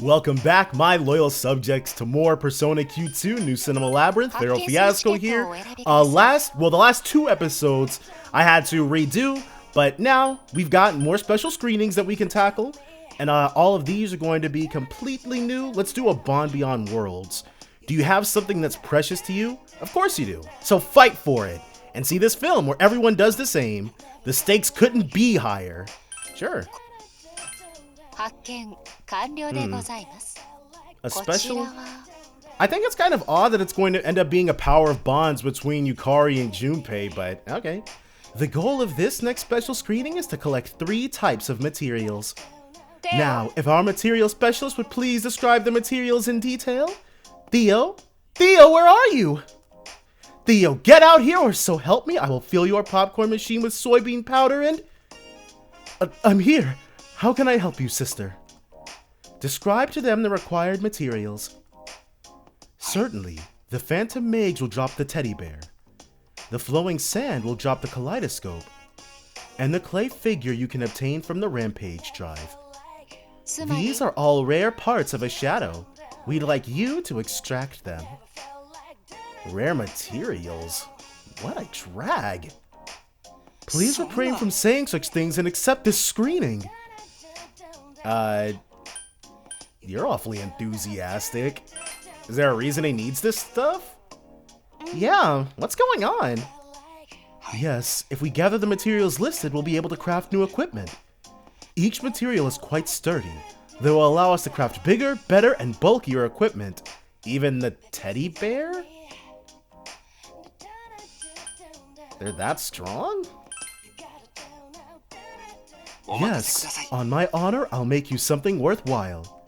Welcome back, my loyal subjects, to more Persona Q2 New Cinema Labyrinth. Feral Fiasco here. The last two episodes I had to redo, but now we've got more special screenings that we can tackle, and all of these are going to be completely new. Let's do a Bond Beyond Worlds. Do you have something that's precious to you? Of course you do. So fight for it, and see this film where everyone does the same. The stakes couldn't be higher. Sure. A special? I think it's kind of odd that it's going to end up being a power of bonds between Yukari and Junpei, but okay. The goal of this next special screening is to collect 3 types of materials. Now, if our material specialist would please describe the materials in detail. Theo? Theo, where are you? Theo, get out here, or so help me, I will fill your popcorn machine with soybean powder and... I'm here. How can I help you, sister? Describe to them the required materials. Certainly, the Phantom Mage will drop the teddy bear. The flowing sand will drop the kaleidoscope. And the clay figure you can obtain from the Rampage drive. These are all rare parts of a shadow. We'd like you to extract them. Rare materials? What a drag. Please refrain from saying such things and accept this screening. You're awfully enthusiastic. Is there a reason he needs this stuff? Yeah, what's going on? Yes, if we gather the materials listed, we'll be able to craft new equipment. Each material is quite sturdy. They will allow us to craft bigger, better, and bulkier equipment. Even the teddy bear? They're that strong? Yes, on my honor, I'll make you something worthwhile.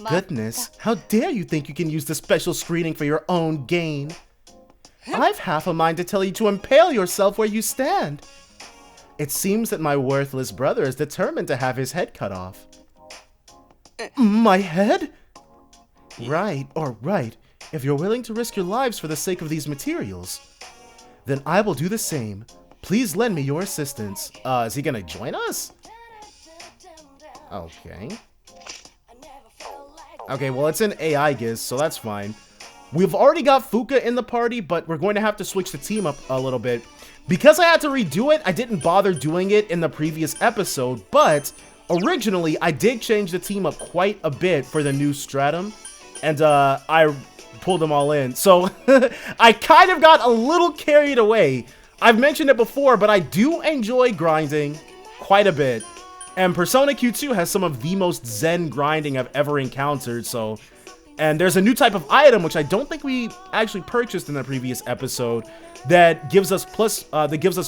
Goodness, how dare you think you can use the special screening for your own gain? I've half a mind to tell you to impale yourself where you stand. It seems that my worthless brother is determined to have his head cut off. My head? Right, alright. If you're willing to risk your lives for the sake of these materials, then I will do the same. Please lend me your assistance. Is he gonna join us? Okay. Okay, well, it's an a.i.g.i.s, so that's fine. We've already got Fuka in the party, but we're going to have to switch the team up a little bit. Because I had to redo it, I didn't bother doing it in the previous episode, but originally, I did change the team up quite a bit for the new Stratum, and I pulled them all in. So, I kind of got a little carried away. I've mentioned it before, but I do enjoy grinding quite a bit. And Persona Q2 has some of the most zen grinding I've ever encountered, so... And there's a new type of item, which I don't think we actually purchased in the previous episode, that gives us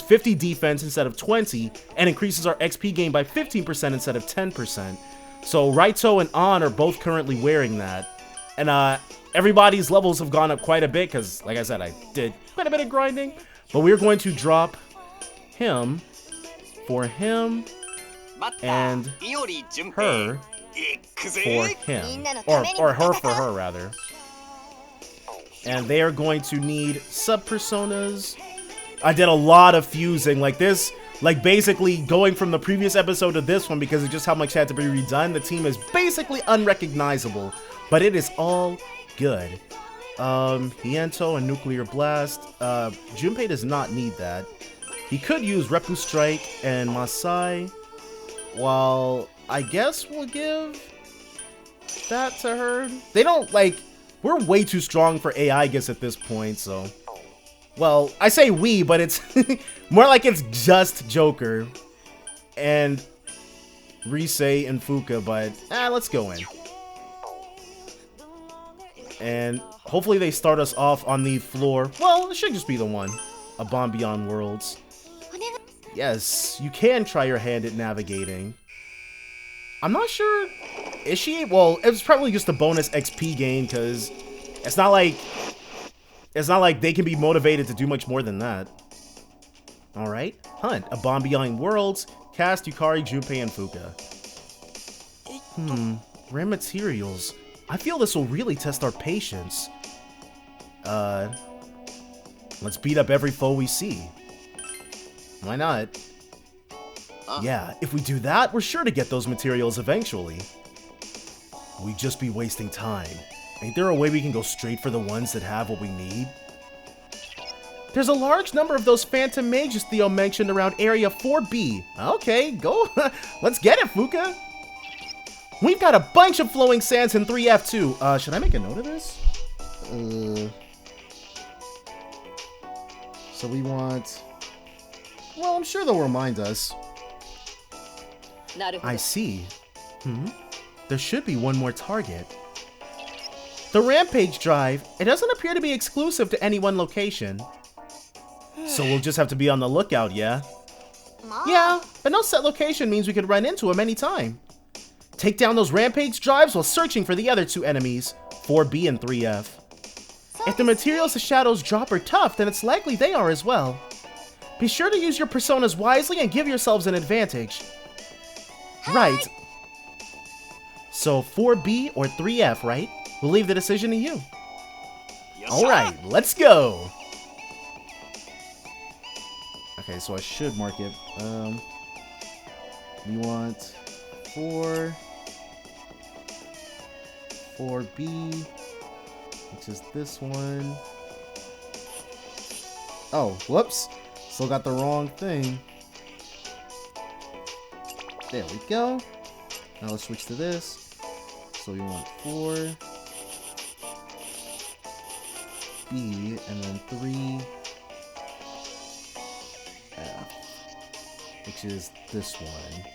50 defense instead of 20, and increases our XP gain by 15% instead of 10%. So Raito and An are both currently wearing that. And everybody's levels have gone up quite a bit, because, like I said, I did quite a bit of grinding. But we're going to drop him for him and her for him. Or her for her, rather. And they are going to need sub-personas. I did a lot of fusing. Like this, like basically going from the previous episode to this one because of just how much had to be redone. The team is basically unrecognizable. But it is all good. Hiento and Nuclear Blast. Junpei does not need that. He could use Reppu Strike and Masai. While I guess we'll give that to her. They don't, like, we're way too strong for a.i.g.i.s at this point, so. Well, I say we, but it's more like it's just Joker and Rise and Fuka, but let's go in. And hopefully they start us off on the floor. Well, it should just be the one. A Bond Beyond Worlds. Yes, you can try your hand at navigating. I'm not sure. Is she? Well, it was probably just a bonus XP gain because it's not like they can be motivated to do much more than that. All right, Hunt, a Bond Beyond Worlds, cast Yukari, Junpei, and Fuka. Rare materials. I feel this will really test our patience. Let's beat up every foe we see. Why not? Yeah, if we do that, we're sure to get those materials eventually. We'd just be wasting time. Ain't there a way we can go straight for the ones that have what we need? There's a large number of those phantom mages Theo mentioned around area 4B. Okay, go. Let's get it, Fuka. We've got a bunch of flowing sands in 3F too. Should I make a note of this? So we want... Well, I'm sure they'll remind us. I see. There should be one more target. The Rampage Drive. It doesn't appear to be exclusive to any one location. So we'll just have to be on the lookout, yeah? Yeah, but no set location means we could run into him anytime. Take down those Rampage Drives while searching for the other two enemies, 4B and 3F. If the materials the shadows drop are tough, then it's likely they are as well. Be sure to use your personas wisely and give yourselves an advantage. Right. So 4B or 3F, right? We'll leave the decision to you. Alright, let's go! Okay, so I should mark it. We want 4B, which is this one. Oh, whoops. Still got the wrong thing. There we go. Now let's switch to this. So we want 4B and then 3F, which is this one.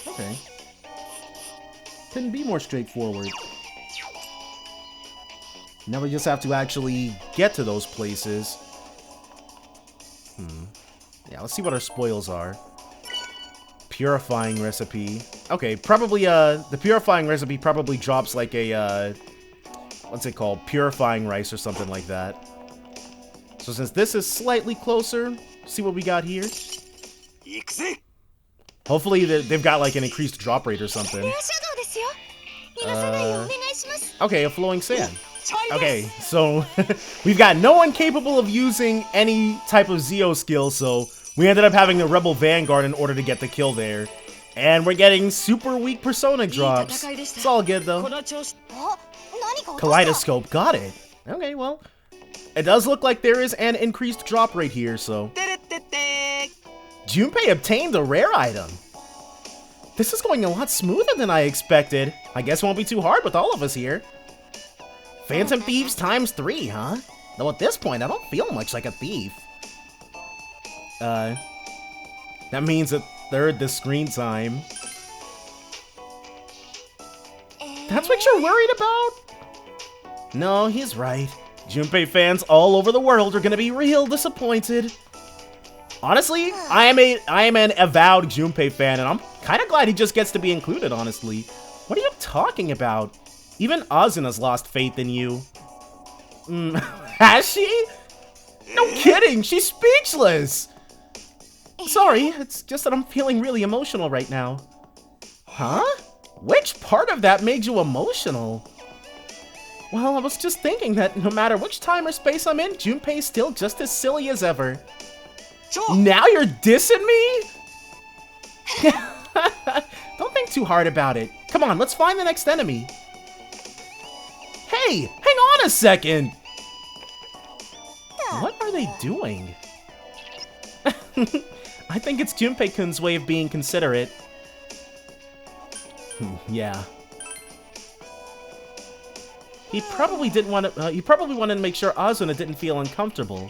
Okay. Couldn't be more straightforward. Now we just have to actually get to those places. Yeah, let's see what our spoils are. Purifying recipe. Okay, probably, the purifying recipe probably drops like a, what's it called? Purifying rice or something like that. So since this is slightly closer, see what we got here. Hopefully they've got like an increased drop rate or something. Okay, a flowing sand. Okay, so we've got no one capable of using any type of Zeo skill, so we ended up having the Rebel Vanguard in order to get the kill there. And we're getting super weak persona drops. It's all good though. Kaleidoscope, got it. Okay, well, it does look like there is an increased drop rate here, so. Junpei obtained a rare item. This is going a lot smoother than I expected. I guess it won't be too hard with all of us here. Phantom Thieves times 3, huh? Though at this point, I don't feel much like a thief. That means a third the screen time. That's what you're worried about? No, he's right. Junpei fans all over the world are gonna be real disappointed. Honestly, I am an avowed Junpei fan, and I'm kind of glad he just gets to be included, honestly. What are you talking about? Even Azuna's lost faith in you. Has she? No kidding, she's speechless! Sorry, it's just that I'm feeling really emotional right now. Huh? Which part of that made you emotional? Well, I was just thinking that no matter which time or space I'm in, Junpei's still just as silly as ever. Now you're dissing me? Don't think too hard about it. Come on, let's find the next enemy. Hey, hang on a second. What are they doing? I think it's Junpei-kun's way of being considerate. Yeah. He probably didn't want to. He probably wanted to make sure Asuna didn't feel uncomfortable.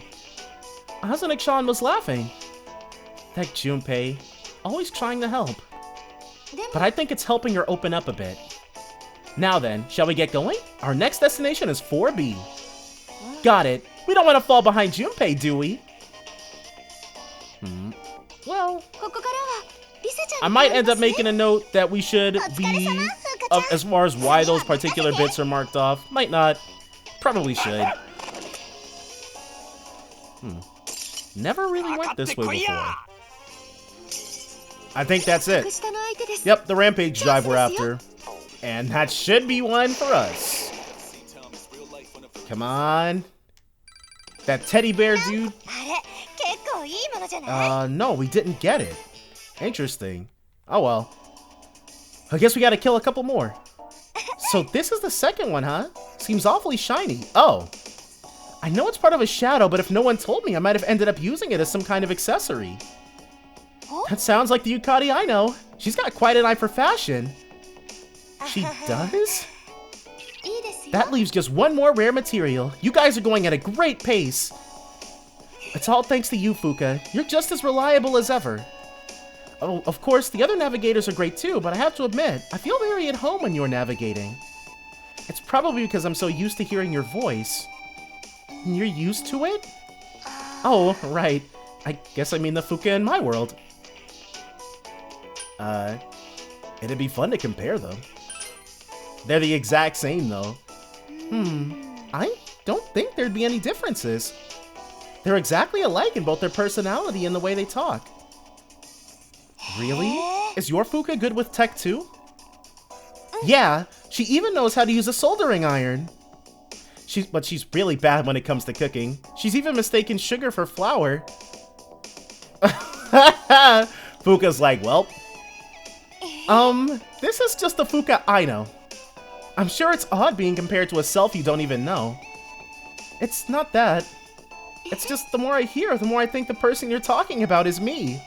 Asuna-chan was laughing. That Junpei, always trying to help. But I think it's helping her open up a bit. Now then, shall we get going? Our next destination is 4B. Got it. We don't want to fall behind Junpei, do we? Well, I might end up making a note that we should be, as far as why those particular bits are marked off. Might not. Probably should. Never really went this way before. I think that's it. Yep, the Rampage Drive we're after. And that should be one for us. Come on. That teddy bear dude. No, we didn't get it. Interesting. Oh well. I guess we gotta kill a couple more. So this is the second one, huh? Seems awfully shiny. Oh. I know it's part of a shadow, but if no one told me, I might have ended up using it as some kind of accessory. That sounds like the Yukari I know. She's got quite an eye for fashion. She does? That leaves just one more rare material. You guys are going at a great pace. It's all thanks to you, Fuka. You're just as reliable as ever. Oh, of course, the other navigators are great too, but I have to admit, I feel very at home when you're navigating. It's probably because I'm so used to hearing your voice. You're used to it? Oh, right. I guess I mean the Fuka in my world. It'd be fun to compare them. They're the exact same, though. I don't think there'd be any differences. They're exactly alike in both their personality and the way they talk. Really? Is your Fuka good with tech too? Yeah, she even knows how to use a soldering iron. But she's really bad when it comes to cooking. She's even mistaken sugar for flour. Fuka's like, well, this is just the Fuka I know. I'm sure it's odd being compared to a self you don't even know. It's not that. It's just the more I hear, the more I think the person you're talking about is me.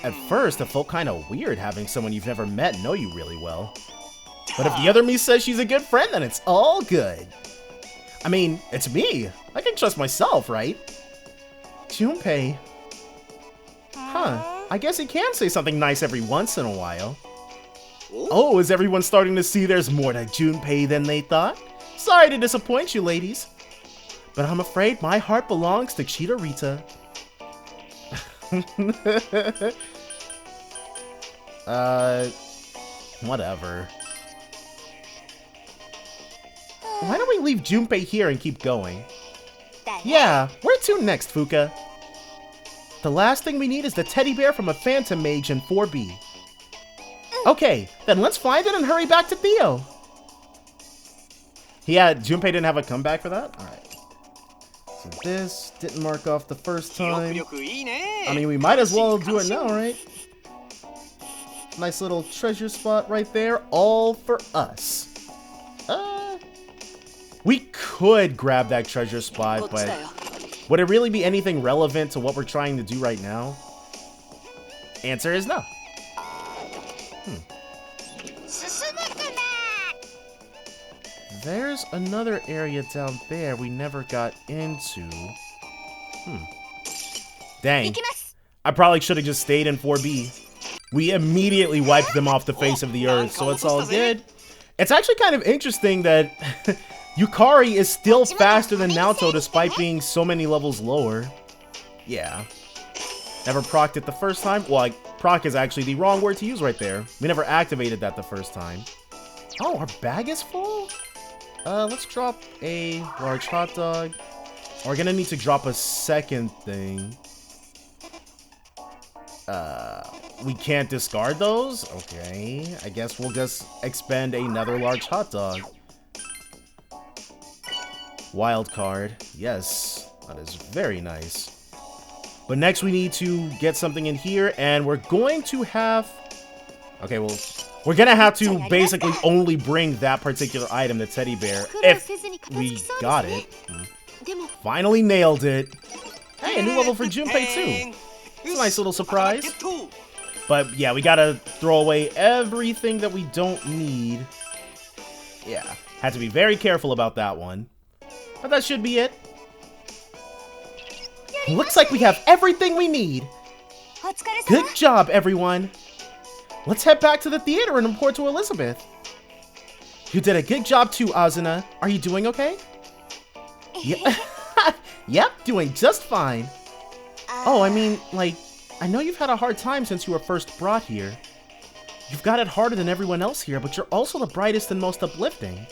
At first, it felt kind of weird having someone you've never met know you really well. But if the other me says she's a good friend, then it's all good. I mean, it's me. I can trust myself, right? Junpei. Huh. I guess he can say something nice every once in a while. Oh, is everyone starting to see there's more to Junpei than they thought? Sorry to disappoint you, ladies. But I'm afraid my heart belongs to Chidorita. Whatever. Why don't we leave Junpei here and keep going? Yeah, where to next, Fuka? The last thing we need is the teddy bear from a phantom mage in 4B. Okay, then let's find it and hurry back to Theo. Junpei didn't have a comeback for that? Alright. So this didn't mark off the first time. I mean, we might as well do it now, right? Nice little treasure spot right there, all for us. We could grab that treasure spot, but would it really be anything relevant to what we're trying to do right now? Answer is no. There's another area down there we never got into. Dang. I probably should have just stayed in 4B. We immediately wiped them off the face of the earth, so it's all good. It's actually kind of interesting that Yukari is still faster than Naoto despite being so many levels lower. Yeah. Never procced it the first time. Well, like, proc is actually the wrong word to use right there. We never activated that the first time. Oh, our bag is full? Let's drop a large hot dog. We're gonna need to drop a second thing. We can't discard those? Okay, I guess we'll just expend another large hot dog. Wild card. Yes, that is very nice. But next we need to get something in here, and we're going to have... Okay, well, we're gonna have to basically only bring that particular item, the teddy bear, if we got it. Finally nailed it. Hey, a new level for Junpei too. It's a nice little surprise. But yeah, we gotta throw away everything that we don't need. Yeah, had to be very careful about that one. But that should be it. Looks like we have everything we need. Good job, everyone. Let's head back to the theater and report to Elizabeth. You did a good job too, Asuna. Are you doing okay? Yeah. Yep, doing just fine. Oh, I mean, like, I know you've had a hard time since you were first brought here. You've got it harder than everyone else here, but you're also the brightest and most uplifting.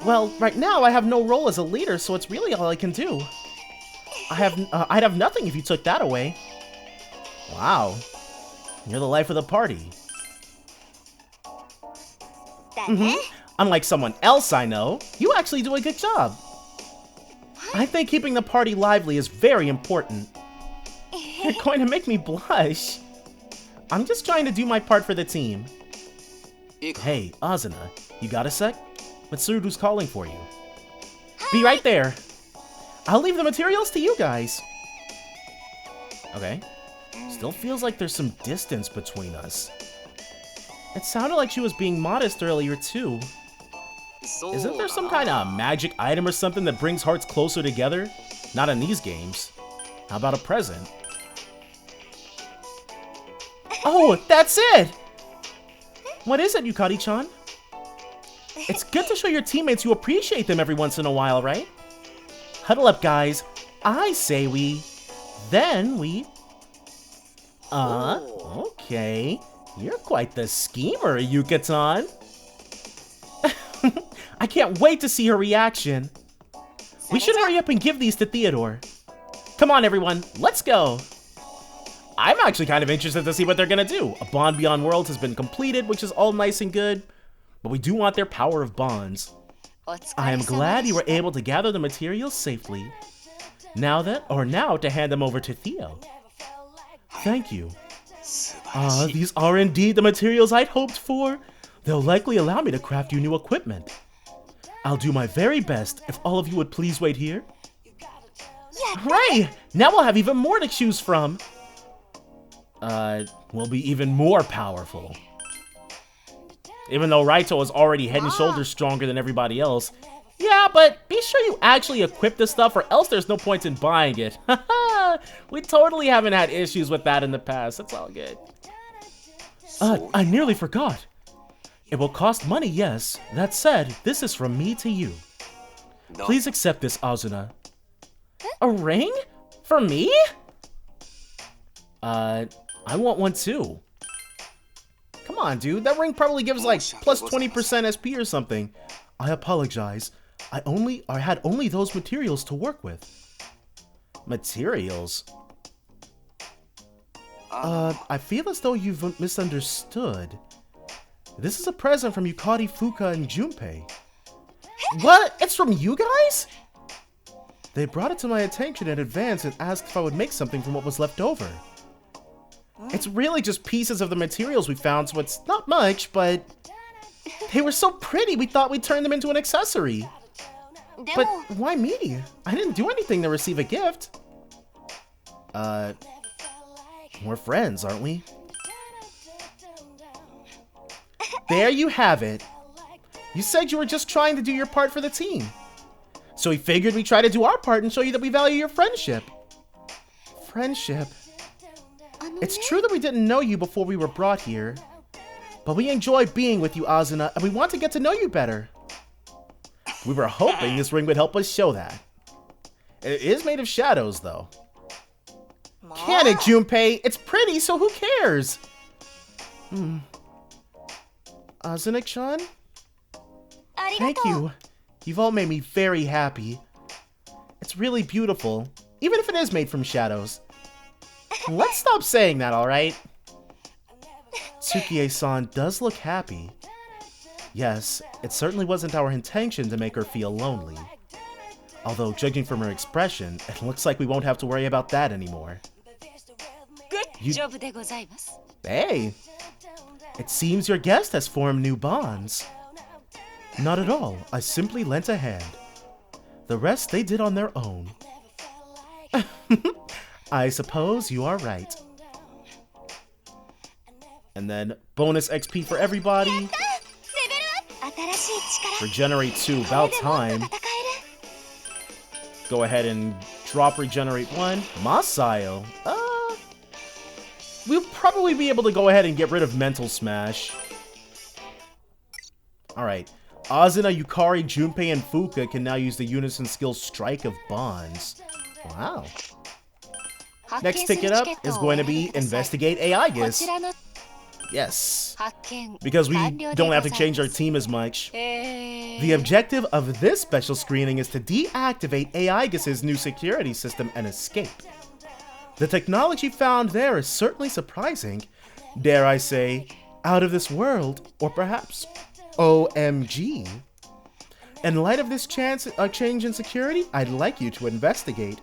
Well, right now I have no role as a leader, so it's really all I can do. I'd have nothing if you took that away. Wow. You're the life of the party. Unlike someone else I know, you actually do a good job. I think keeping the party lively is very important. You're going to make me blush. I'm just trying to do my part for the team. Hey, Asana, you got a sec? Mitsuru's calling for you. Be right there. I'll leave the materials to you guys. Okay. Still feels like there's some distance between us. It sounded like she was being modest earlier, too. Isn't there some kind of magic item or something that brings hearts closer together? Not in these games. How about a present? Oh, that's it! What is it, Yukari-chan? It's good to show your teammates you appreciate them every once in a while, right? Huddle up, guys. I say we... Then we... Okay. You're quite the schemer, Yuka-tan. I can't wait to see her reaction. We should hurry up and give these to Theodore. Come on, everyone. Let's go. I'm actually kind of interested to see what they're gonna do. A bond beyond worlds has been completed, which is all nice and good, but we do want their power of bonds. I am glad you were able to gather the materials safely. Now to hand them over to Theo. Thank you. These are indeed the materials I'd hoped for. They'll likely allow me to craft you new equipment. I'll do my very best if all of you would please wait here. Hooray! Now we'll have even more to choose from. We'll be even more powerful. Even though Raito is already head and shoulders stronger than everybody else. Yeah, but be sure you actually equip this stuff or else there's no point in buying it. We totally haven't had issues with that in the past. That's all good. I nearly forgot. It will cost money, yes. That said, this is from me to you. Please accept this, Asuna. A ring? For me? I want one too. Come on, dude. That ring probably gives like plus 20% SP or something. I apologize. I had only those materials to work with. Materials? I feel as though you've misunderstood. This is a present from Yukari, Fuka, and Junpei. What? It's from you guys? They brought it to my attention in advance and asked if I would make something from what was left over. It's really just pieces of the materials we found, so it's not much, but they were so pretty we thought we'd turn them into an accessory. But why me? I didn't do anything to receive a gift. We're friends, aren't we? There you have it. You said you were just trying to do your part for the team. So we figured we'd try to do our part and show you that we value your friendship. Friendship. It's true that we didn't know you before we were brought here, but we enjoy being with you, Asuna, and we want to get to know you better. We were hoping this ring would help us show that. It is made of shadows, though. Can it, Junpei? It's pretty, so who cares? Asuna-chan? Thank you. You've all made me very happy. It's really beautiful, even if it is made from shadows. Let's stop saying that, alright? Tsukie-san does look happy. Yes, it certainly wasn't our intention to make her feel lonely. Although, judging from her expression, it looks like we won't have to worry about that anymore. Hey! It seems your guest has formed new bonds. Not at all. I simply lent a hand. The rest they did on their own. I suppose you are right. And then bonus XP for everybody. Regenerate 2, about time. Go ahead and drop Regenerate 1. Masayo. We'll probably be able to go ahead and get rid of Mental Smash. Alright. Asuna, Yukari, Junpei, and Fuka can now use the unison skill Strike of Bonds. Wow. Next ticket up is going to be Investigate a.i.g.i.s. Yes. Because we don't have to change our team as much. The objective of this special screening is to deactivate a.i.g.i.s' new security system and escape. The technology found there is certainly surprising. Dare I say, out of this world, or perhaps OMG. In light of this change in security, I'd like you to investigate.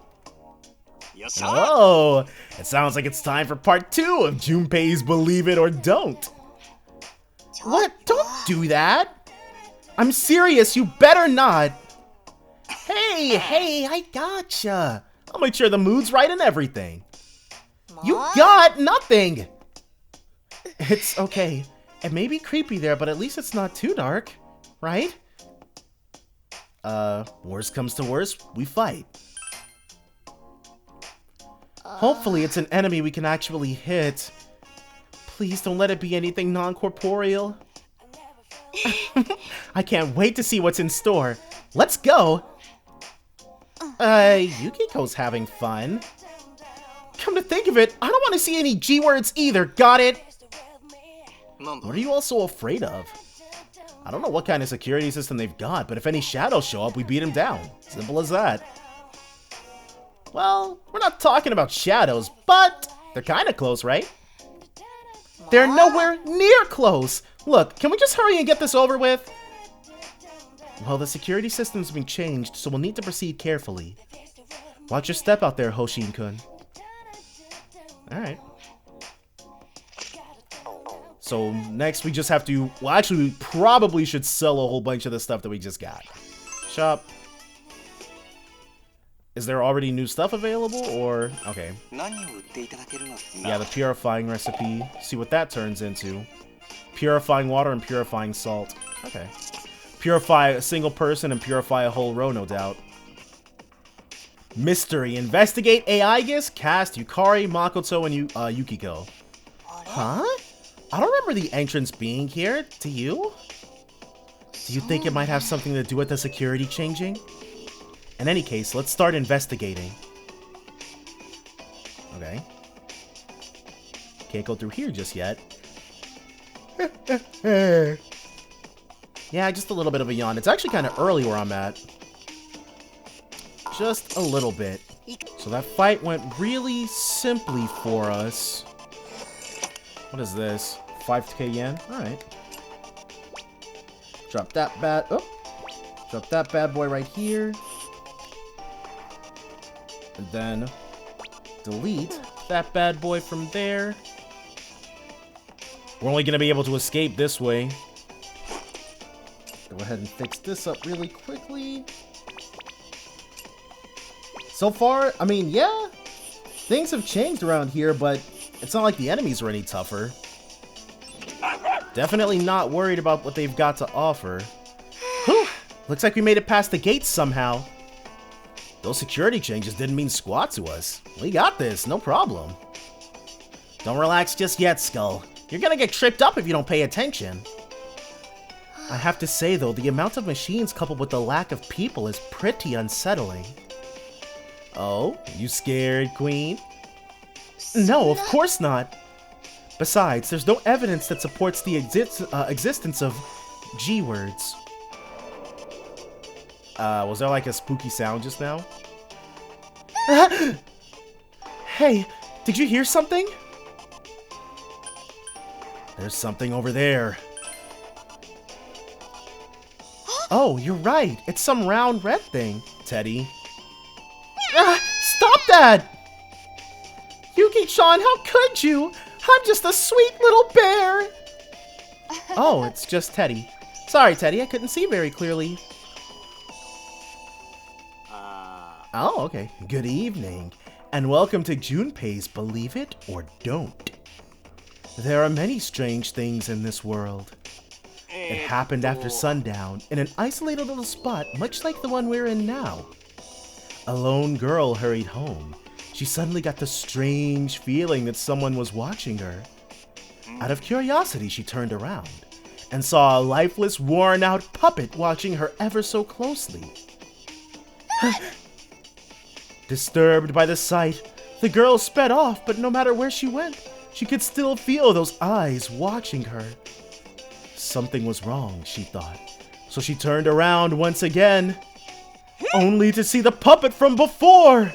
Oh, it sounds like it's time for part 2 of Junpei's Believe It or Don't. What? Don't do that. I'm serious, you better not. Hey, I gotcha. I'll make sure the mood's right and everything. You got nothing. It's okay. It may be creepy there, but at least it's not too dark, right? Worst comes to worst, we fight. Hopefully it's an enemy we can actually hit. Please don't let it be anything non-corporeal. I can't wait to see what's in store. Let's go! Yukiko's having fun. Come to think of it, I don't want to see any G-words either, got it? What are you all so afraid of? I don't know what kind of security system they've got, but if any shadows show up, we beat them down. Simple as that. Well, we're not talking about shadows, but they're kind of close, right? They're nowhere near close! Look, can we just hurry and get this over with? Well, the security system's been changed, so we'll need to proceed carefully. Watch your step out there, Hoshin-kun. Alright. So, next we just have to... Well, actually, we probably should sell a whole bunch of the stuff that we just got. Shop. Is there already new stuff available, or... Okay. Yeah, the purifying recipe. See what that turns into. Purifying water and purifying salt. Okay. Purify a single person and purify a whole row, no doubt. Mystery. Investigate a.i.g.i.s, cast Yukari, Makoto, and Yukiko. Huh? I don't remember the entrance being here. Do you? Do you think it might have something to do with the security changing? In any case, let's start investigating. Okay. Can't go through here just yet. Yeah, just a little bit of a yawn. It's actually kind of early where I'm at. Just a little bit. So that fight went really simply for us. What is this? 5k yen? Alright. Drop that bad... Oh! Drop that bad boy right here. And then delete that bad boy from there. We're only going to be able to escape this way. Go ahead and fix this up really quickly. So far, I mean, yeah, things have changed around here, but it's not like the enemies are any tougher. Definitely not worried about what they've got to offer. Whew, looks like we made it past the gates somehow. Those security changes didn't mean squat to us. We got this, no problem. Don't relax just yet, Skull. You're gonna get tripped up if you don't pay attention. I have to say, though, the amount of machines coupled with the lack of people is pretty unsettling. Oh, you scared, Queen? No, of course not. Besides, there's no evidence that supports the existence of G-words. Was there like a spooky sound just now? Hey, did you hear something? There's something over there. Oh, you're right. It's some round red thing, Teddy. Stop that! Yuki-chan, how could you? I'm just a sweet little bear. Oh, it's just Teddy. Sorry, Teddy, I couldn't see very clearly. Oh, okay. Good evening, and welcome to Junpei's Believe It or Don't. There are many strange things in this world. It happened after sundown, in an isolated little spot much like the one we're in now. A lone girl hurried home. She suddenly got the strange feeling that someone was watching her. Out of curiosity, she turned around and saw a lifeless, worn-out puppet watching her ever so closely. Disturbed by the sight, the girl sped off, but no matter where she went, she could still feel those eyes watching her. Something was wrong, she thought, so she turned around once again, only to see the puppet from before.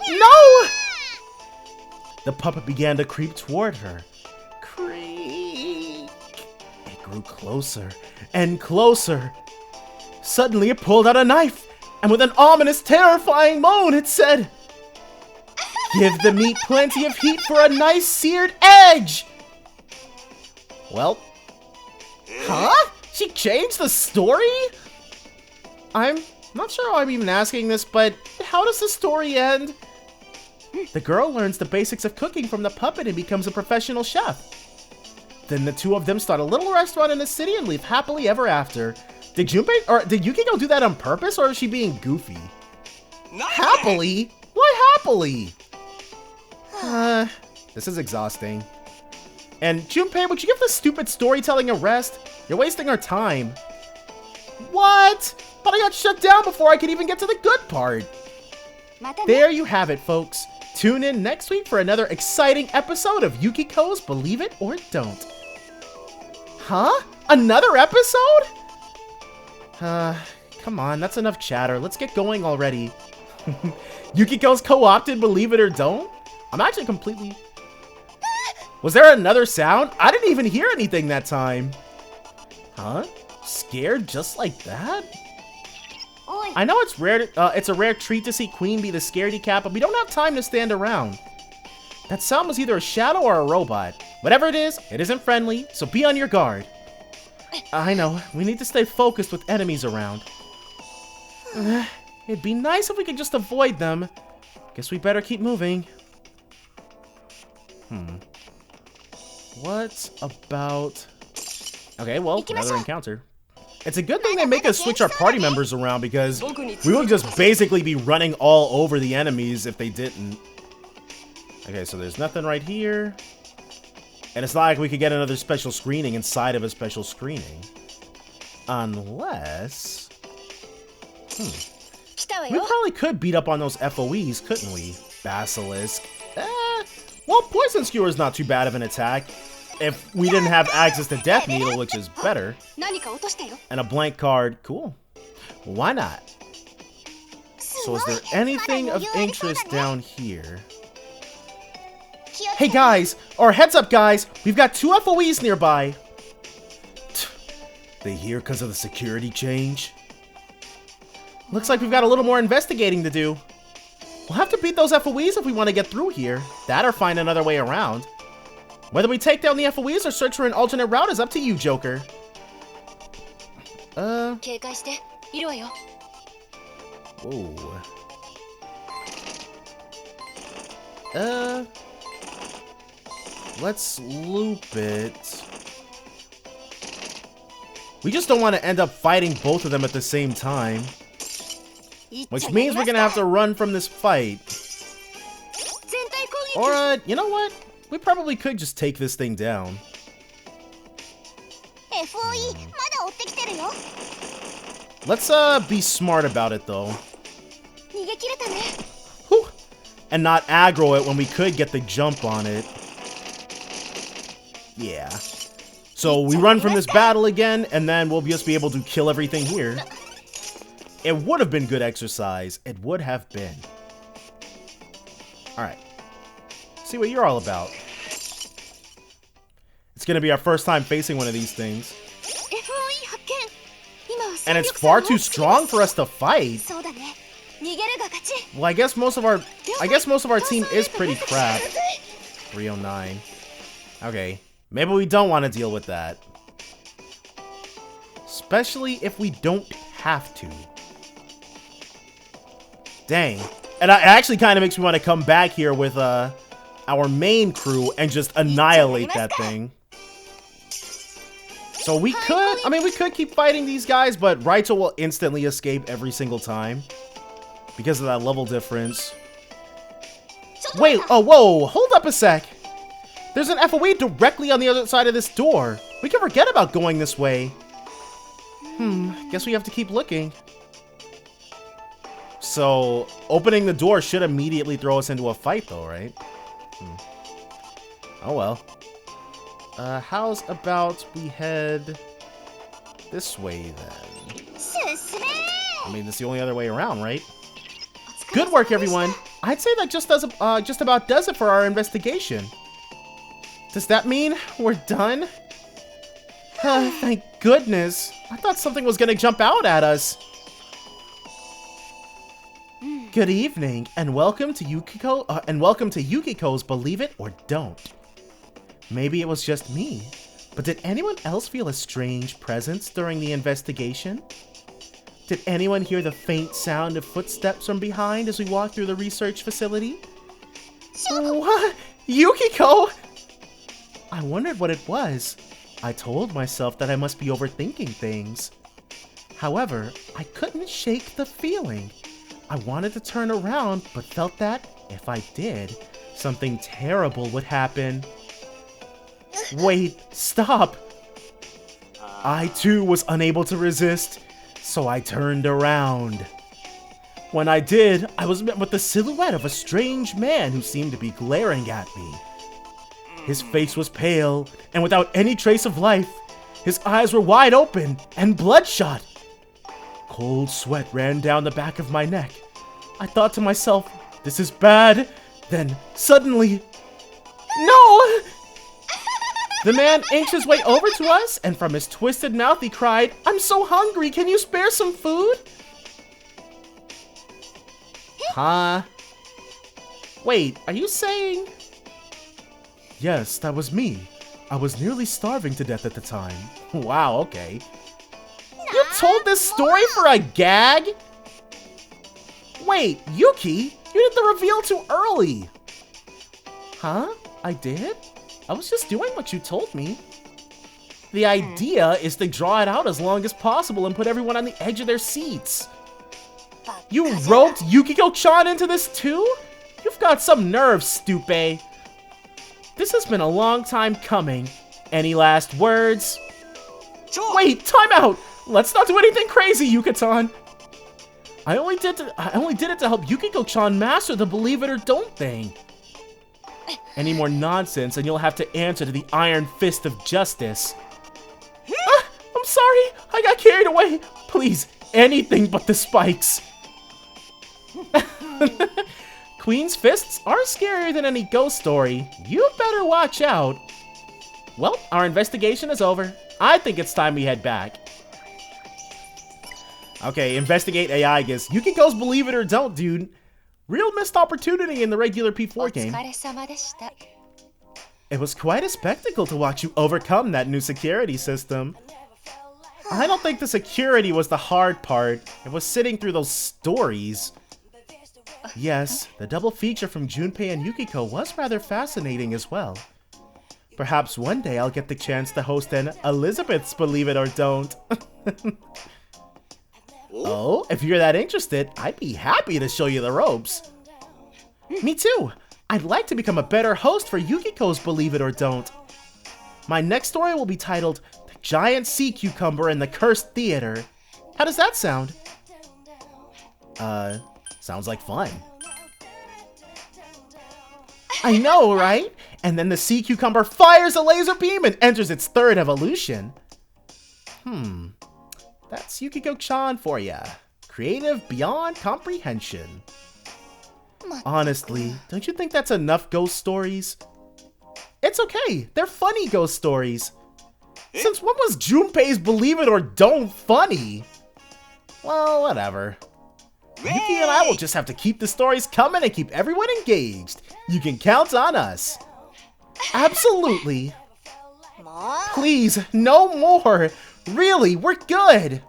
No! The puppet began to creep toward her. Creak. It grew closer and closer. Suddenly it pulled out a knife, and with an ominous, terrifying moan, it said, Give the meat plenty of heat for a nice seared edge! Well. Huh? She changed the story? I'm not sure how I'm even asking this, but how does the story end? The girl learns the basics of cooking from the puppet and becomes a professional chef. Then the two of them start a little restaurant in the city and live happily ever after. Did Yukiko do that on purpose, or is she being goofy? Happily? Why happily? This is exhausting. And Junpei, would you give this stupid storytelling a rest? You're wasting our time. What? But I got shut down before I could even get to the good part. There you have it, folks. Tune in next week for another exciting episode of Yukiko's Believe It or Don't. Huh? Another episode? Come on, that's enough chatter. Let's get going already. Yukiko's co-opted Believe It or Don't? I'm actually completely... Was there another sound? I didn't even hear anything that time. Huh? Scared just like that? I know it's rare. It's a rare treat to see Queen be the scaredy cat, but we don't have time to stand around. That sound was either a shadow or a robot. Whatever it isn't friendly, so be on your guard. I know, we need to stay focused with enemies around. It'd be nice if we could just avoid them. Guess we better keep moving. What about... Okay, well, another encounter. It's a good thing they make us switch our party members around, because we would just basically be running all over the enemies if they didn't. Okay, so there's nothing right here. And it's not like we could get another special screening inside of a special screening. Unless... We probably could beat up on those FOEs, couldn't we? Basilisk. Well, Poison Skewer's not too bad of an attack. If we didn't have access to Death Needle, which is better. And a blank card. Cool. Why not? So is there anything of interest down here? Hey guys! Or heads up guys! We've got 2 FOEs nearby! They here because of the security change? Looks like we've got a little more investigating to do. We'll have to beat those FOEs if we want to get through here. That or find another way around. Whether we take down the FOEs or search for an alternate route is up to you, Joker. Whoa. Let's loop it. We just don't want to end up fighting both of them at the same time. Which means we're gonna have to run from this fight. Or, you know what? We probably could just take this thing down. Let's, be smart about it, though. Whew. And not aggro it when we could get the jump on it. Yeah. So we run from this battle again, and then we'll just be able to kill everything here. It would have been good exercise. It would have been. Alright. See what you're all about. It's gonna be our first time facing one of these things. And it's far too strong for us to fight. Well, I guess most of our team is pretty crap. 309. Okay. Maybe we don't want to deal with that. Especially if we don't have to. Dang. And it actually kind of makes me want to come back here with our main crew and just annihilate that thing. So we could keep fighting these guys, but Raito will instantly escape every single time. Because of that level difference. Wait, oh, whoa, hold up a sec. There's an FOE directly on the other side of this door. We can forget about going this way. Guess we have to keep looking. So, opening the door should immediately throw us into a fight, though, right? Oh, well. How's about we head this way, then? I mean, that's the only other way around, right? Good work, everyone. I'd say that just about does it for our investigation. Does that mean we're done? Thank goodness. I thought something was gonna jump out at us. Good evening, and welcome to Yukiko's Believe It or Don't. Maybe it was just me, but did anyone else feel a strange presence during the investigation? Did anyone hear the faint sound of footsteps from behind as we walked through the research facility? What? Yukiko! I wondered what it was. I told myself that I must be overthinking things. However, I couldn't shake the feeling. I wanted to turn around, but felt that, if I did, something terrible would happen. Wait, stop! I too was unable to resist, so I turned around. When I did, I was met with the silhouette of a strange man who seemed to be glaring at me. His face was pale, and without any trace of life. His eyes were wide open and bloodshot. Cold sweat ran down the back of my neck. I thought to myself, this is bad. Then, suddenly... No! The man inched his way over to us, and from his twisted mouth he cried, I'm so hungry, can you spare some food? Huh? Wait, are you saying... Yes, that was me. I was nearly starving to death at the time. Wow, okay. You told this story for a gag? Wait, Yuki, you did the reveal too early. Huh? I did? I was just doing what you told me. The idea is to draw it out as long as possible and put everyone on the edge of their seats. You roped Yukiko-chan into this too? You've got some nerve, Stupe. This has been a long time coming. Any last words? Wait, time out! Let's not do anything crazy, Yuka-tan. I only did it to help Yukiko-chan master the Believe It or Don't thing. Any more nonsense and you'll have to answer to the Iron Fist of Justice. I'm sorry, I got carried away. Please, anything but the spikes. Queen's fists are scarier than any ghost story. You better watch out. Well, our investigation is over. I think it's time we head back. Okay, investigate a.i.g.i.s. Yukiko's Believe It or Don't, dude. Real missed opportunity in the regular P4 game. It was quite a spectacle to watch you overcome that new security system. I don't think the security was the hard part. It was sitting through those stories. Yes, the double feature from Junpei and Yukiko was rather fascinating as well. Perhaps one day I'll get the chance to host an Elizabeth's Believe It or Don't. Oh, if you're that interested, I'd be happy to show you the ropes. Me too. I'd like to become a better host for Yukiko's Believe It or Don't. My next story will be titled The Giant Sea Cucumber in the Cursed Theater. How does that sound? Sounds like fun. I know, right? And then the sea cucumber fires a laser beam and enters its third evolution. That's Yukiko-chan for ya. Creative beyond comprehension. Honestly, don't you think that's enough ghost stories? It's okay, they're funny ghost stories. Since when was Junpei's Believe It or Don't funny? Well, whatever. Yuki and I will just have to keep the stories coming and keep everyone engaged. You can count on us. Absolutely. Please, no more. Really, we're good.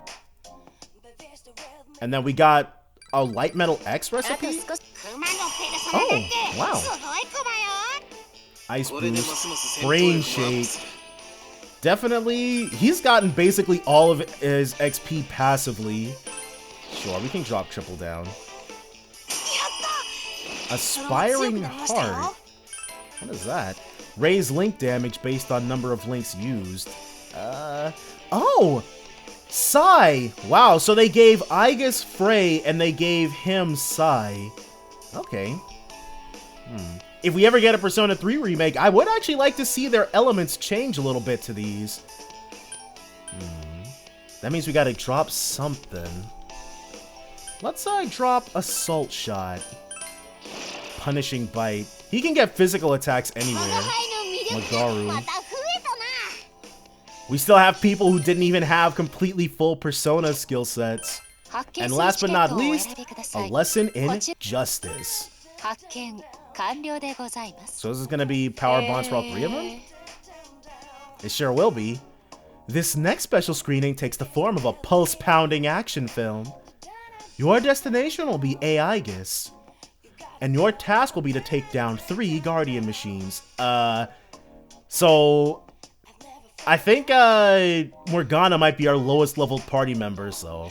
And then we got a light metal X recipe. Oh, wow. Ice boost, brain shake. Definitely, he's gotten basically all of his XP passively. Sure, we can drop triple down. Aspiring Heart. What is that? Raise link damage based on number of links used. Oh! Sai! Wow, so they gave a.i.g.i.s Frey and they gave him Sai. Okay. If we ever get a Persona 3 remake, I would actually like to see their elements change a little bit to these. That means we gotta drop something. Let's drop Assault Shot. Punishing Bite. He can get physical attacks anywhere. Magaru. We still have people who didn't even have completely full Persona skill sets. And last but not least, a lesson in justice. So this is going to be power bonds for all three of them? It sure will be. This next special screening takes the form of a pulse-pounding action film. Your destination will be a.i.g.i.s. And your task will be to take down 3 Guardian machines. So I think Morgana might be our lowest level party member, so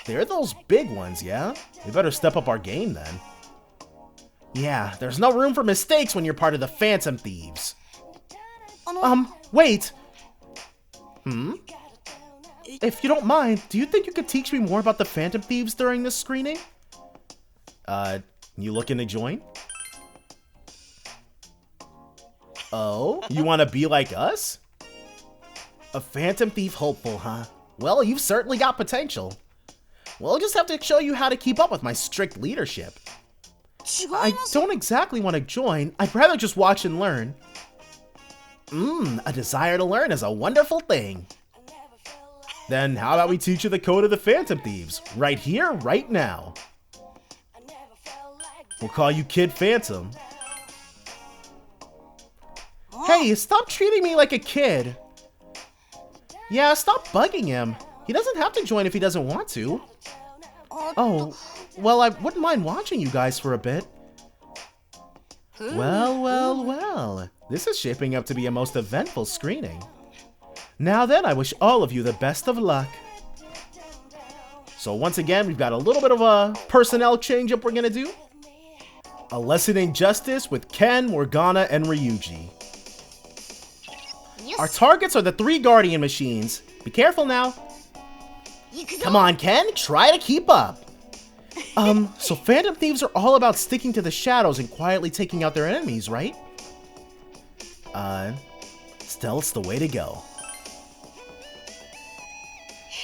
they're those big ones, yeah? We better step up our game then. Yeah, there's no room for mistakes when you're part of the Phantom Thieves. Wait. If you don't mind, do you think you could teach me more about the Phantom Thieves during this screening? You looking to join? Oh, you want to be like us? A Phantom Thief hopeful, huh? Well, you've certainly got potential. We'll just have to show you how to keep up with my strict leadership. I don't exactly want to join. I'd rather just watch and learn. A desire to learn is a wonderful thing. Then how about we teach you the code of the Phantom Thieves? Right here, right now. We'll call you Kid Phantom. Hey, stop treating me like a kid. Yeah, stop bugging him. He doesn't have to join if he doesn't want to. Oh, well, I wouldn't mind watching you guys for a bit. Well. This is shaping up to be a most eventful screening. Now then, I wish all of you the best of luck. So once again, we've got a little bit of a personnel change-up we're gonna do. A lesson in justice with Ken, Morgana, and Ryuji. Our targets are the 3 Guardian machines. Be careful now. Come on, Ken, try to keep up. So Phantom Thieves are all about sticking to the shadows and quietly taking out their enemies, right? Stealth's the way to go.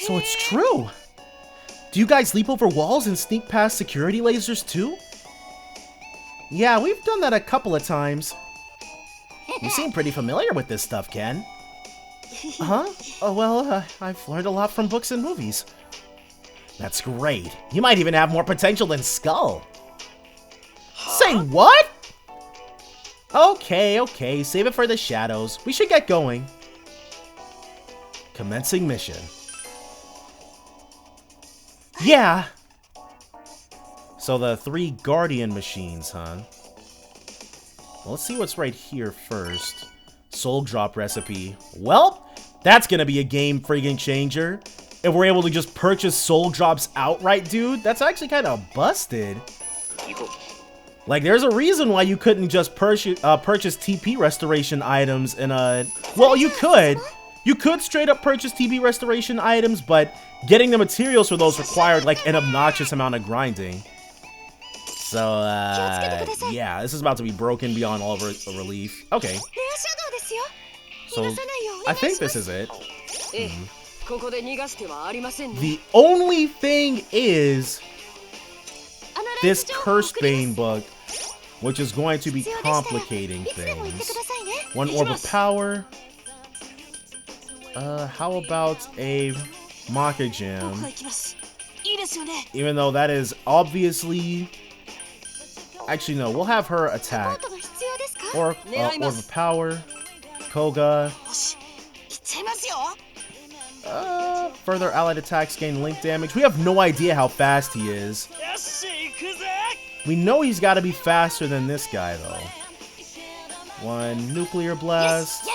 So it's true. Do you guys leap over walls and sneak past security lasers too? Yeah, we've done that a couple of times. You seem pretty familiar with this stuff, Ken. Huh? Oh, well, I've learned a lot from books and movies. That's great. You might even have more potential than Skull. Say what? Okay, save it for the shadows. We should get going. Commencing mission. Yeah. So the 3 Guardian machines, huh? Well, let's see what's right here first. Soul Drop recipe. Well, that's gonna be a game friggin' changer. If we're able to just purchase Soul Drops outright, dude, that's actually kind of busted. Like, there's a reason why you couldn't just purchase TP restoration items in a... Well, you could. You could straight up purchase TP restoration items, but getting the materials for those required, like, an obnoxious amount of grinding. So, yeah, this is about to be broken beyond all relief. Okay. So, I think this is it. The only thing is this Cursebane book, which is going to be complicating things. 1 orb of power. How about a Maka Gem? Even though that is obviously... Actually, no, we'll have her attack. Or orb of power. Koga. Further allied attacks gain link damage. We have no idea how fast he is. We know he's got to be faster than this guy, though. 1 nuclear blast.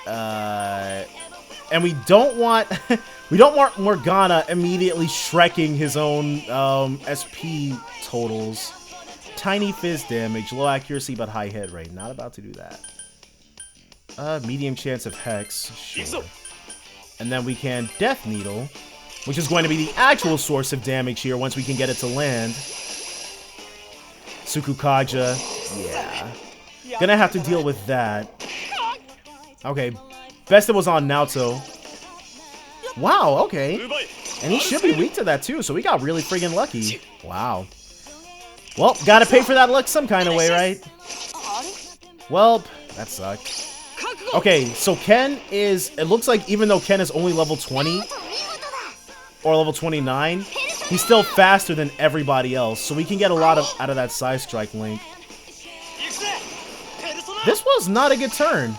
And we don't want Morgana immediately shrekking his own SP totals. Tiny fizz damage, low accuracy but high hit rate. Not about to do that. Medium chance of Hex, sure. And then we can Death Needle, which is going to be the actual source of damage here once we can get it to land. Sukukaja, yeah. Gonna have to deal with that. Okay, best it was on Naoto. Wow, okay. And he should be weak to that too, so we got really friggin' lucky. Wow. Well, gotta pay for that luck some kind of way, right? Well, that sucked. Okay, so Ken is... It looks like even though Ken is only level 20, or level 29, he's still faster than everybody else, so we can get a lot out of that side strike link. This was not a good turn.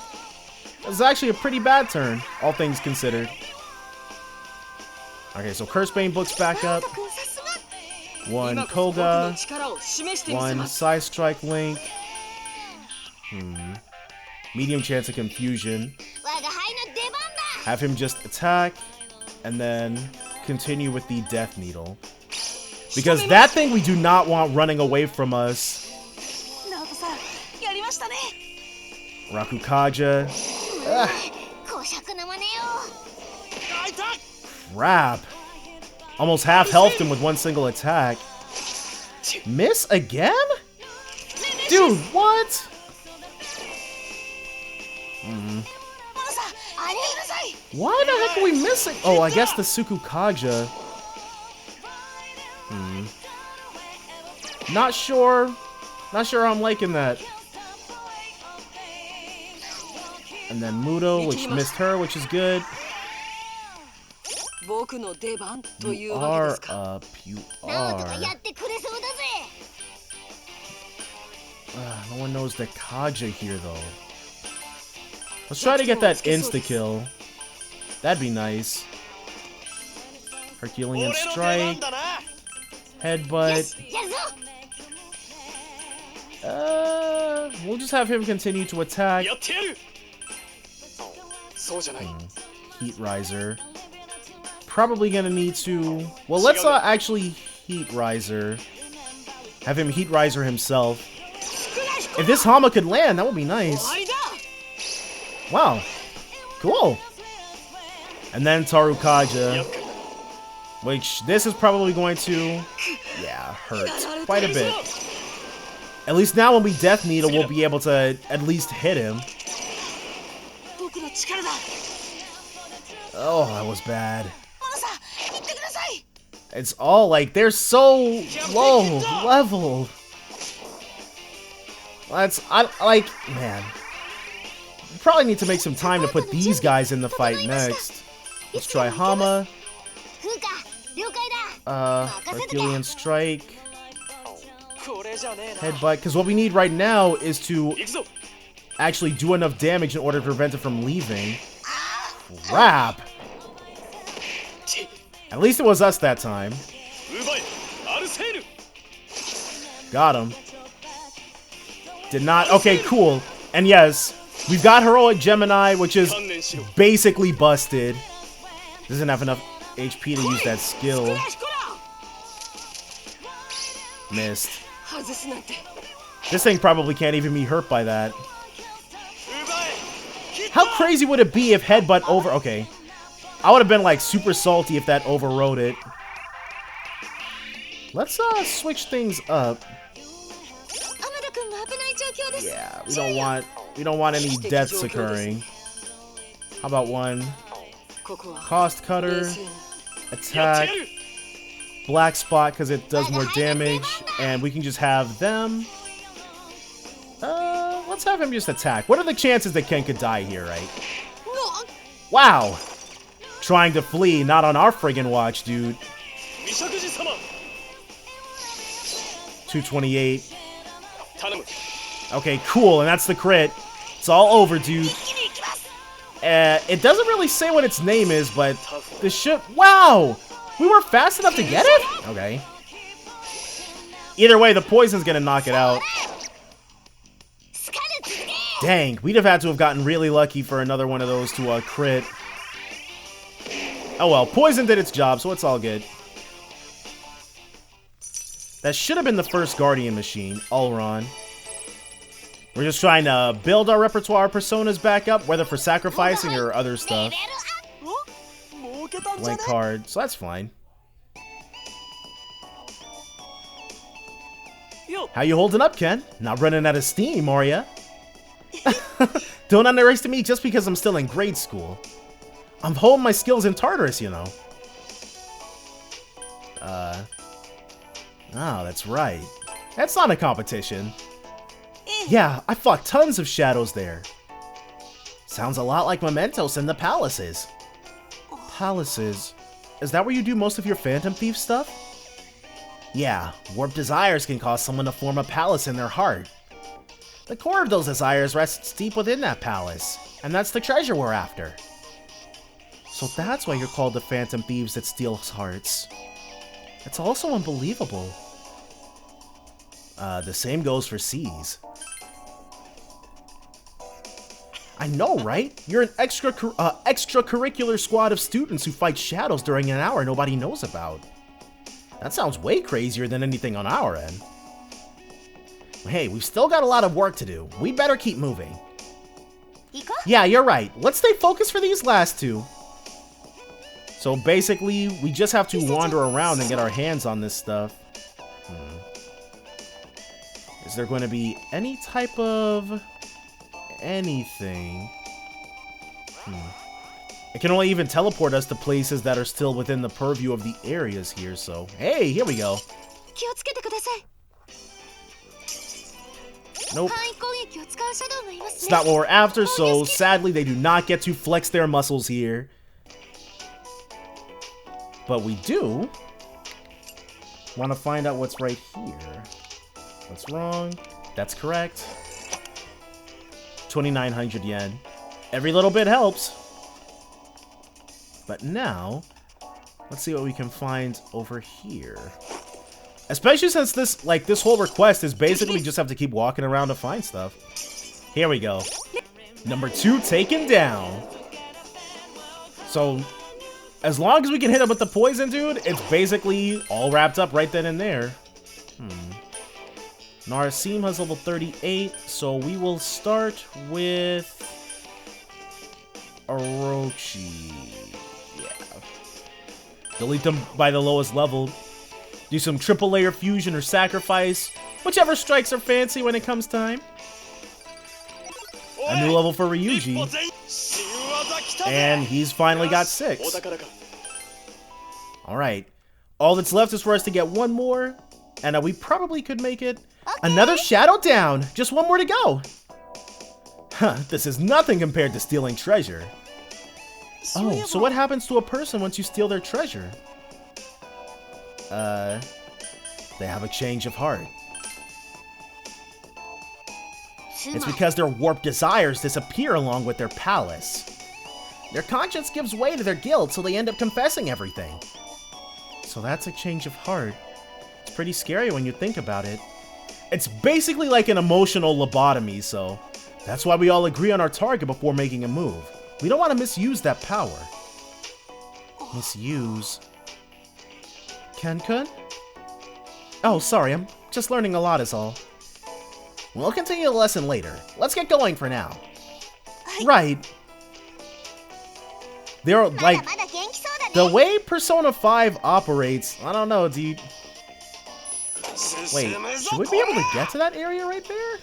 It was actually a pretty bad turn, all things considered. Okay, so Cursebane books back up. One Koga. One side strike link. Medium chance of confusion. Have him just attack, and then continue with the Death Needle. Because that thing we do not want running away from us. Rakukaja. Crap. Almost half healthed him with one single attack. Miss again? Dude, what? Why the heck are we missing? Oh, I guess the Sukukaja. Not sure. Not sure how I'm liking that. And then Mudo, which missed her, which is good. You are up. You are. No one knows the Kaja here, though. Let's try to get that insta-kill. That'd be nice. Herculean Strike. Headbutt. We'll just have him continue to attack. Heat Riser. Probably gonna need to... Well, let's actually Heat Riser. Have him Heat Riser himself. If this Hama could land, that would be nice. Wow. Cool. And then Tarukaja. Which, this is probably going to... Yeah, hurt quite a bit. At least now when we Death Needle, we'll be able to at least hit him. Oh, that was bad. It's all like, they're so low level. Man. We probably need to make some time to put these guys in the fight next. Let's try Hama. Herculean Strike. Headbutt, because what we need right now is to actually do enough damage in order to prevent it from leaving. Crap! At least it was us that time. Got him. Did not... Okay, cool. And yes, we've got Heroic Gemini, which is basically busted. Doesn't have enough HP to use that skill. Missed. This thing probably can't even be hurt by that. How crazy would it be if Headbutt over... Okay. I would have been, like, super salty if that overrode it. Let's, switch things up. Yeah, we don't want any deaths occurring. How about one? Cost Cutter. Attack. Black Spot, because it does more damage. And we can just have them... Let's have him just attack. What are the chances that Ken could die here, right? Wow! Trying to flee, not on our friggin' watch, dude. 228. Okay, cool, and that's the crit. It's all over, dude. It doesn't really say what its name is, but the ship... Wow! We were fast enough to get it? Okay. Either way, the poison's gonna knock it out. Dang, we'd have had to have gotten really lucky for another one of those to crit. Oh well, poison did its job, so it's all good. That should have been the first Guardian machine, Ulron. We're just trying to build our repertoire personas back up, whether for sacrificing or other stuff. Blank card, so that's fine. How you holding up, Ken? Not running out of steam, are ya? Don't underestimate me just because I'm still in grade school. I'm holding my skills in Tartarus, you know. Oh, that's right. That's not a competition. Yeah, I fought tons of shadows there. Sounds a lot like Mementos and the palaces. Palaces? Is that where you do most of your Phantom Thief stuff? Yeah, warped desires can cause someone to form a palace in their heart. The core of those desires rests deep within that palace, and that's the treasure we're after. So that's why you're called the Phantom Thieves that steal hearts. It's also unbelievable. The same goes for C's. I know, right? You're an extracurricular squad of students who fight shadows during an hour nobody knows about. That sounds way crazier than anything on our end. Hey, we've still got a lot of work to do. We better keep moving. Yeah, you're right. Let's stay focused for these last two. So basically, we just have to wander around and get our hands on this stuff. Is there going to be any type of anything? It can only even teleport us to places that are still within the purview of the areas here, so... Hey, here we go. Nope. It's not what we're after, so sadly they do not get to flex their muscles here. But we do want to find out what's right here. What's wrong? That's correct. 2,900 yen. Every little bit helps. But now, let's see what we can find over here. Especially since this whole request is basically just have to keep walking around to find stuff. Here we go. Number 2 taken down. So, as long as we can hit him with the poison, dude, it's basically all wrapped up right then and there. Narasim has level 38, so we will start with Orochi. Yeah. Delete them by the lowest level. Do some triple layer fusion or sacrifice, whichever strikes our fancy when it comes time. A new level for Ryuji. And he's finally got 6. Alright. All that's left is for us to get one more, and we probably could make it. Another shadow down! Just one more to go! Huh, this is nothing compared to stealing treasure. Oh, so what happens to a person once you steal their treasure? They have a change of heart. It's because their warped desires disappear along with their palace. Their conscience gives way to their guilt, so they end up confessing everything. So that's a change of heart. It's pretty scary when you think about it. It's basically like an emotional lobotomy, so that's why we all agree on our target before making a move. We don't want to misuse that power. Misuse? Ken-kun? Oh, sorry, I'm just learning a lot is all. We'll continue the lesson later. Let's get going for now. Right. They're like, the way Persona 5 operates, I don't know, dude. Wait, should we be able to get to that area right there?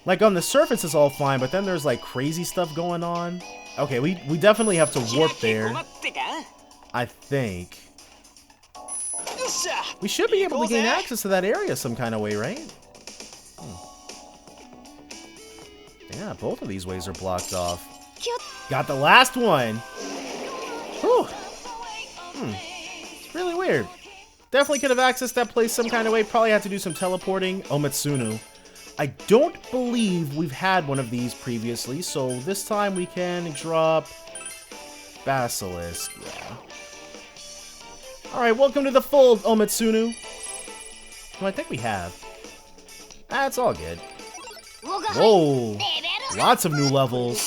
Like, on the surface it's all fine, but then there's like crazy stuff going on. Okay, we definitely have to warp there. I think. We should be able to gain access to that area some kind of way, right? Yeah, both of these ways are blocked off. Got the last one! Whew. It's really weird. Definitely could have accessed that place some kind of way. Probably had to do some teleporting. Ometsunu. I don't believe we've had one of these previously, so this time we can drop Basilisk. Yeah. Alright, welcome to the fold, Ometsunu. Well, I think we have. That's all good. Whoa! Lots of new levels.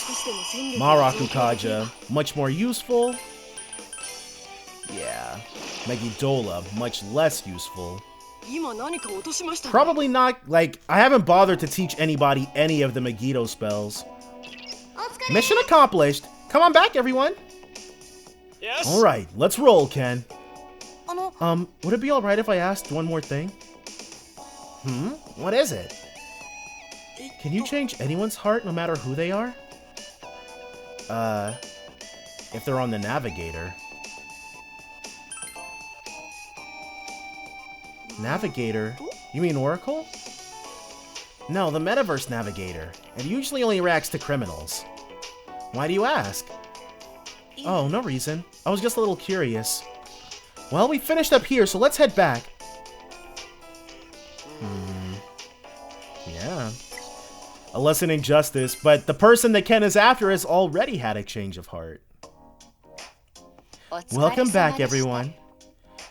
Maraku Kaja, much more useful. Yeah. Megidola, much less useful. Probably not, like, I haven't bothered to teach anybody any of the Megiddo spells. Mission accomplished. Come on back, everyone. Yes. Alright, let's roll, Ken. Would it be alright if I asked one more thing? What is it? Can you change anyone's heart no matter who they are? If they're on the Navigator. Navigator? You mean Oracle? No, the Metaverse Navigator. It usually only reacts to criminals. Why do you ask? Oh, no reason. I was just a little curious. Well, we finished up here, so let's head back. Yeah. A lesson in justice, but the person that Ken is after has already had a change of heart. Welcome back, everyone.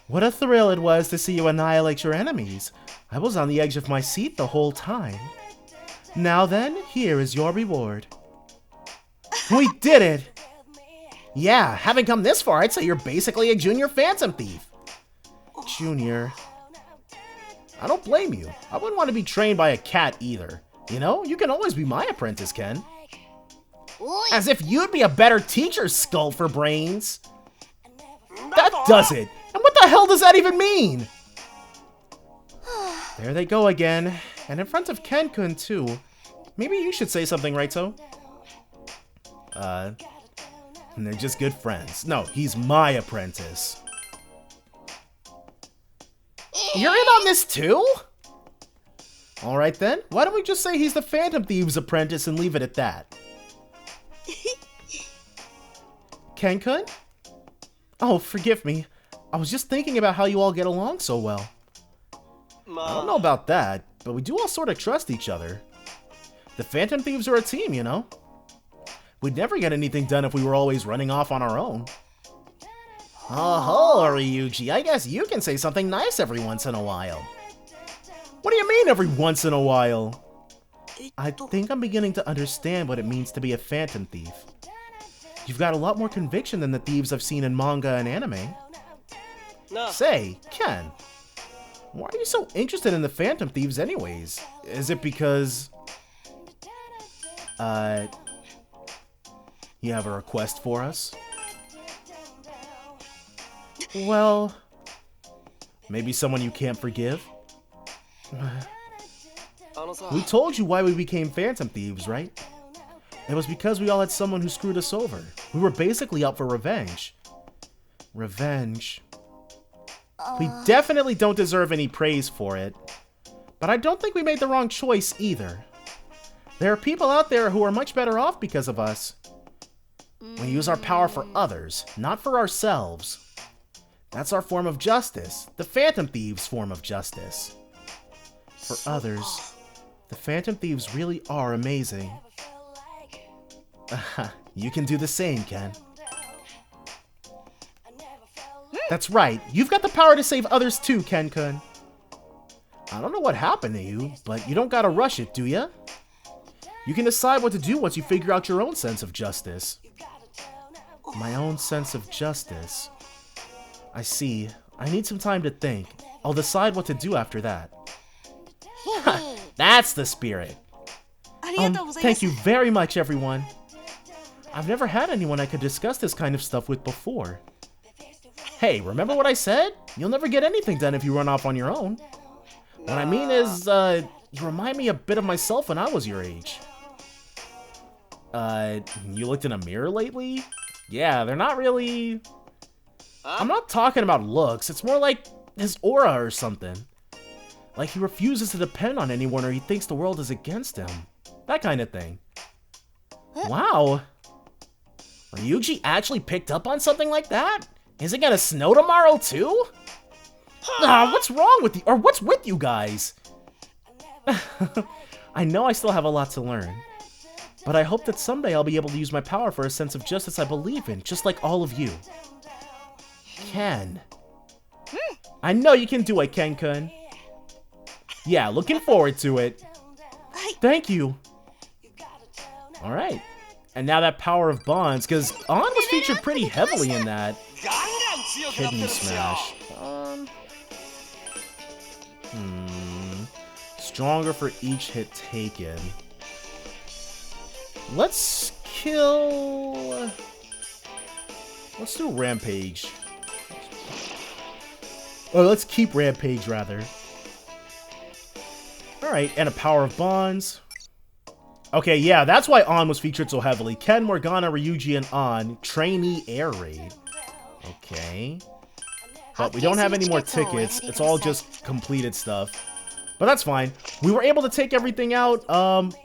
What a thrill it was to see you annihilate your enemies. I was on the edge of my seat the whole time. Now then, here is your reward. We did it! Yeah, having come this far, I'd say you're basically a junior Phantom Thief. Junior. I don't blame you. I wouldn't want to be trained by a cat either. You know, you can always be my apprentice, Ken. As if you'd be a better teacher, Skull for Brains. That does it! And what the hell does that even mean? There they go again. And in front of Ken-kun, too. Maybe you should say something, Raito? And they're just good friends. No, he's my apprentice. You're in on this too? Alright then, why don't we just say he's the Phantom Thieves' apprentice and leave it at that? Ken-kun? Oh, forgive me. I was just thinking about how you all get along so well. I don't know about that, but we do all sort of trust each other. The Phantom Thieves are a team, you know? We'd never get anything done if we were always running off on our own. Oh, Ryuji, I guess you can say something nice every once in a while. What do you mean every once in a while? I think I'm beginning to understand what it means to be a Phantom Thief. You've got a lot more conviction than the thieves I've seen in manga and anime. No. Say, Ken, why are you so interested in the Phantom Thieves anyways? Is it because... you have a request for us? Well... maybe someone you can't forgive? We told you why we became Phantom Thieves, right? It was because we all had someone who screwed us over. We were basically out for revenge. Revenge. We definitely don't deserve any praise for it. But I don't think we made the wrong choice either. There are people out there who are much better off because of us. We use our power for others, not for ourselves. That's our form of justice, the Phantom Thieves' form of justice. For others, the Phantom Thieves really are amazing. You can do the same, Ken. That's right, you've got the power to save others too, Ken-kun. I don't know what happened to you, but you don't gotta rush it, do ya? You can decide what to do once you figure out your own sense of justice. My own sense of justice. I see. I need some time to think. I'll decide what to do after that. That's the spirit. Thank you very much, everyone. I've never had anyone I could discuss this kind of stuff with before. Hey, remember what I said? You'll never get anything done if you run off on your own. What I mean is, you remind me a bit of myself when I was your age. You looked in a mirror lately? Yeah, they're not really... I'm not talking about looks, it's more like his aura or something. Like he refuses to depend on anyone or he thinks the world is against him. That kind of thing. Wow. Ryuji actually picked up on something like that? Is it gonna snow tomorrow too? What's wrong with you? Or what's with you guys? I know I still have a lot to learn. But I hope that someday I'll be able to use my power for a sense of justice I believe in, just like all of you. Ken. I know you can do it, Ken-kun. Yeah, looking forward to it. Thank you. Alright. And now that power of bonds, because On was featured pretty heavily in that. Kidney smash. Stronger for each hit taken. Let's kill... Let's do Rampage. Oh, let's keep Rampage, rather. Alright, and a power of bonds. Okay, yeah, that's why On was featured so heavily. Ken, Morgana, Ryuji, and On. Trainee Air Raid. Okay. But we don't have any more tickets. It's all just completed stuff. But that's fine. We were able to take everything out.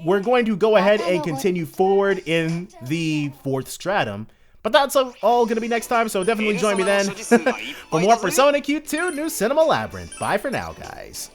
We're going to go ahead and continue forward in the 4th stratum. But that's all going to be next time, so definitely join me then. For more Persona Q2 New Cinema Labyrinth. Bye for now, guys.